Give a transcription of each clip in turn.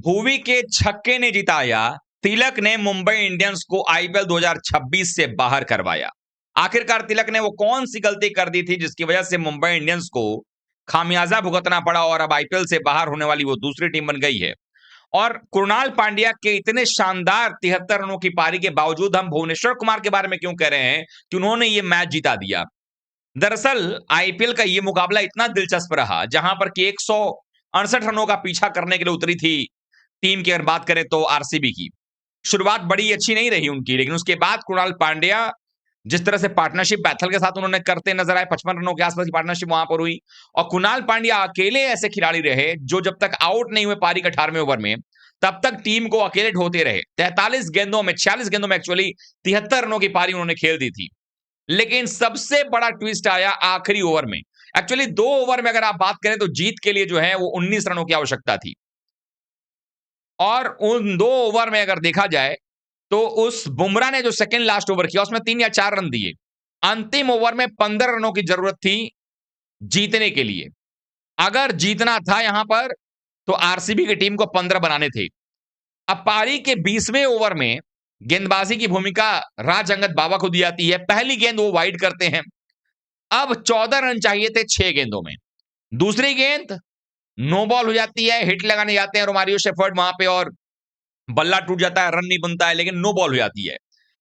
भुवी के छक्के ने जिताया, तिलक ने मुंबई इंडियंस को आईपीएल 2026 से बाहर करवाया। आखिरकार तिलक ने वो कौन सी गलती कर दी थी जिसकी वजह से मुंबई इंडियंस को खामियाजा भुगतना पड़ा और अब आईपीएल से बाहर होने वाली वो दूसरी टीम बन गई है। और कृणाल पांड्या के इतने शानदार 73 रनों की पारी के बावजूद हम भुवनेश्वर कुमार के बारे में क्यों कह रहे हैं कि उन्होंने ये मैच जिता दिया। दरअसल आईपीएल का ये मुकाबला इतना दिलचस्प रहा जहां पर कि 168 रनों का पीछा करने के लिए उतरी थी टीम की। अगर बात करें तो आरसीबी की शुरुआत बड़ी अच्छी नहीं रही उनकी, लेकिन उसके बाद कृणाल पांड्या जिस तरह से पार्टनरशिप बैथल के साथ उन्होंने करते नजर आए, 55 रनों के आसपास की पार्टनरशिप वहां पर हुई। और कृणाल पांड्या अकेले ऐसे खिलाड़ी रहे जो जब तक आउट नहीं हुए पारी के 18वें ओवर में, तब तक टीम को अकेले ढोते रहे। 43 गेंदों में 46 गेंदों में एक्चुअली 73 रनों की पारी उन्होंने खेल दी थी। लेकिन सबसे बड़ा ट्विस्ट आया आखिरी ओवर में। एक्चुअली 2 ओवर में अगर आप बात करें तो जीत के लिए जो है वो 19 रनों की आवश्यकता थी, और उन 2 ओवर में अगर देखा जाए तो उस बुमराह ने जो सेकंड लास्ट ओवर किया उसमें 3 या 4 रन दिए। अंतिम ओवर में 15 रनों की जरूरत थी जीतने के लिए। अगर जीतना था यहां पर तो आरसीबी की टीम को 15 बनाने थे। अब पारी के 20वें ओवर में गेंदबाजी की भूमिका राज अंगद बाबा को दी जाती है। पहली गेंद वो वाइड करते हैं। अब 14 रन चाहिए थे 6 गेंदों में। दूसरी गेंद नो बॉल हो जाती है, हिट लगाने जाते हैं रोमारियो शेफर्ड वहां पे और बल्ला टूट जाता है, रन नहीं बनता है, लेकिन नो बॉल हो जाती है।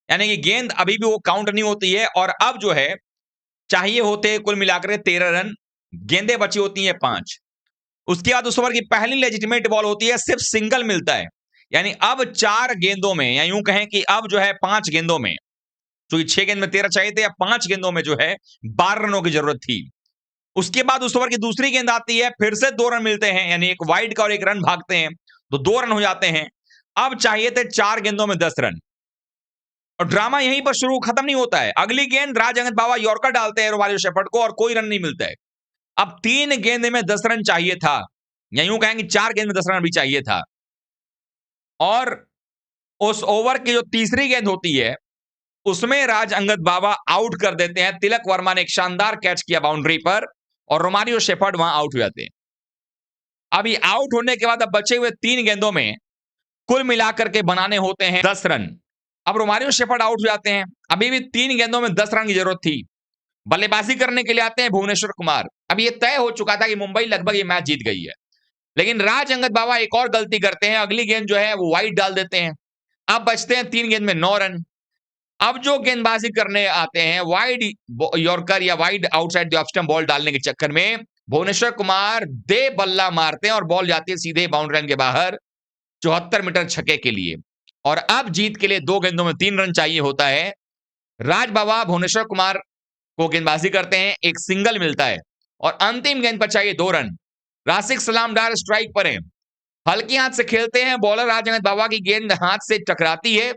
यानी कि गेंद अभी भी वो काउंट नहीं होती है। और अब जो है चाहिए होते कुल मिलाकर 13 रन, गेंदें बची होती हैं 5। उसके बाद उस ओवर की पहली लेजिटिमेट बॉल होती है, सिर्फ सिंगल मिलता है। यानी अब 4 गेंदों में, या यूं कहें कि अब जो है 5 गेंदों में, क्योंकि 6 गेंद में 13 चाहिए थे, या 5 गेंदों में जो है 12 रनों की जरूरत थी। उसके बाद उस ओवर की दूसरी गेंद आती है, फिर से 2 रन मिलते हैं, यानी एक वाइड का और एक रन भागते हैं, तो 2 रन हो जाते हैं। अब चाहिए थे 4 गेंदों में 10 रन, और ड्रामा यहीं पर शुरू खत्म नहीं होता है। अगली गेंद राज अंगद बाबा यॉर्कर डालते हैं रोमारियो शेफर्ड को और कोई रन नहीं मिलता है। अब 3 गेंद में 10 रन चाहिए था, या यूं कहेंगे 4 गेंद में 10 रन भी चाहिए था। और उस ओवर की जो तीसरी गेंद होती है उसमें राज अंगद बाबा आउट कर देते हैं। तिलक वर्मा ने एक शानदार कैच किया बाउंड्री पर और रोमारियो शेफर्ड वहां आउट हो जाते हैं। अभी आउट होने के बाद अब बचे हुए 3 गेंदों में कुल मिलाकर के बनाने होते हैं 10 रन। अब रोमारियो शेफर्ड आउट हो जाते हैं। अभी भी 3 गेंदों में 10 रन की जरूरत थी। बल्लेबाजी करने के लिए आते हैं भुवनेश्वर कुमार। अब यह तय हो चुका था कि मुंबई लगभग ये मैच जीत गई है, लेकिन राज अंगद बाबा एक और गलती करते हैं। अगली गेंद जो है वो वाइड डाल देते हैं। अब बचते हैं 3 गेंद में 9 रन। अब जो गेंदबाजी करने आते हैं वाइड यॉर्कर या wide outside the off stump ball डालने के चक्कर में भुवनेश्वर कुमार दे बल्ला मारते हैं और बॉल जाती है सीधे बाउंड्री लाइन के बाहर 74 मीटर छक्के के लिए। और अब जीत के लिए 2 गेंदों में 3 रन चाहिए होता है। राज बाबा भुवनेश्वर कुमार को गेंदबाजी करते हैं, एक सिंगल मिलता है और अंतिम गेंद पर चाहिए 2 रन। राशिक सलाम डार स्ट्राइक पर है, हल्की हाथ से खेलते हैं। बॉलर राज अंगद बाबा की गेंद हाथ से टकराती है,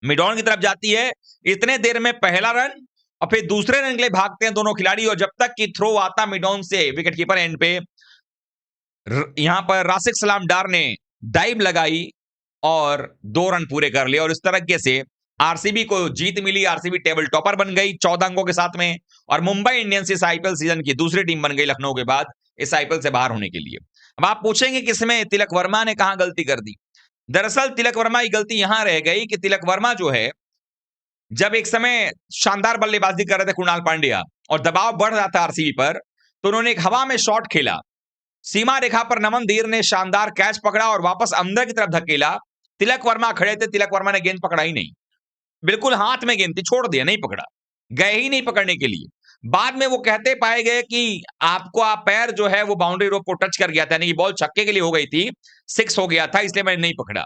मिड ऑन की तरफ जाती है। इतने देर में पहला रन और फिर दूसरे रन के लिए भागते हैं दोनों खिलाड़ी, और जब तक कि थ्रो आता मिड ऑन से विकेट कीपर एंड पे, यहां पर राशिक सलाम डार ने डाइव लगाई और 2 रन पूरे कर लिए, और इस तरीके से आरसीबी को जीत मिली। आरसीबी टेबल टॉपर बन गई 14 अंकों के साथ में, और मुंबई इंडियंस इस आईपीएल सीजन की दूसरी टीम बन गई लखनऊ के बाद इस आईपीएल से बाहर होने के लिए। अब आप पूछेंगे कि इसमें तिलक वर्मा ने कहां गलती कर दी। दरअसल तिलक वर्मा की गलती यहां रह गई कि तिलक वर्मा जो है, जब एक समय शानदार बल्लेबाजी कर रहे थे कृणाल पांड्या और दबाव बढ़ रहा था आरसीबी पर, तो उन्होंने एक हवा में शॉट खेला। सीमा रेखा पर नमन धीर ने शानदार कैच पकड़ा और वापस अंदर की तरफ धकेला। तिलक वर्मा खड़े थे, तिलक वर्मा ने गेंद पकड़ा ही नहीं, बिल्कुल हाथ में गेंद थी, छोड़ दिया, नहीं पकड़ा, गए ही नहीं पकड़ने के लिए। बाद में वो कहते पाए गए कि आपको आप पैर जो है वो बाउंड्री रोप को टच कर गया था, यानी कि बॉल छक्के के लिए हो गई थी, 6 हो गया था, इसलिए मैंने नहीं पकड़ा।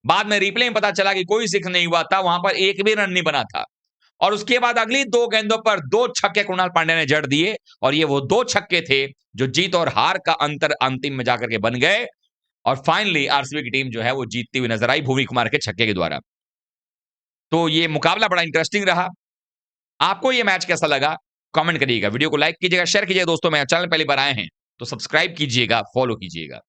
बाद में रिप्ले में पता चला कि कोई 6 नहीं हुआ था, वहां पर एक भी रन नहीं बना था। और उसके बाद अगली 2 गेंदों पर 2 छक्के कृणाल पांड्या ने जड़ दिए, और ये वो 2 छक्के थे जो जीत और हार का अंतर अंतिम में जाकर के बन गए। और फाइनली आरसीबी की टीम जो है वो जीतती हुई नजर आई भुवी कुमार के छक्के के द्वारा। तो ये मुकाबला बड़ा इंटरेस्टिंग रहा। आपको ये मैच कैसा लगा कमेंट करिएगा, वीडियो को लाइक कीजिएगा, शेयर कीजिएगा दोस्तों में। चैनल पहली बार आए हैं तो सब्सक्राइब कीजिएगा, फॉलो कीजिएगा।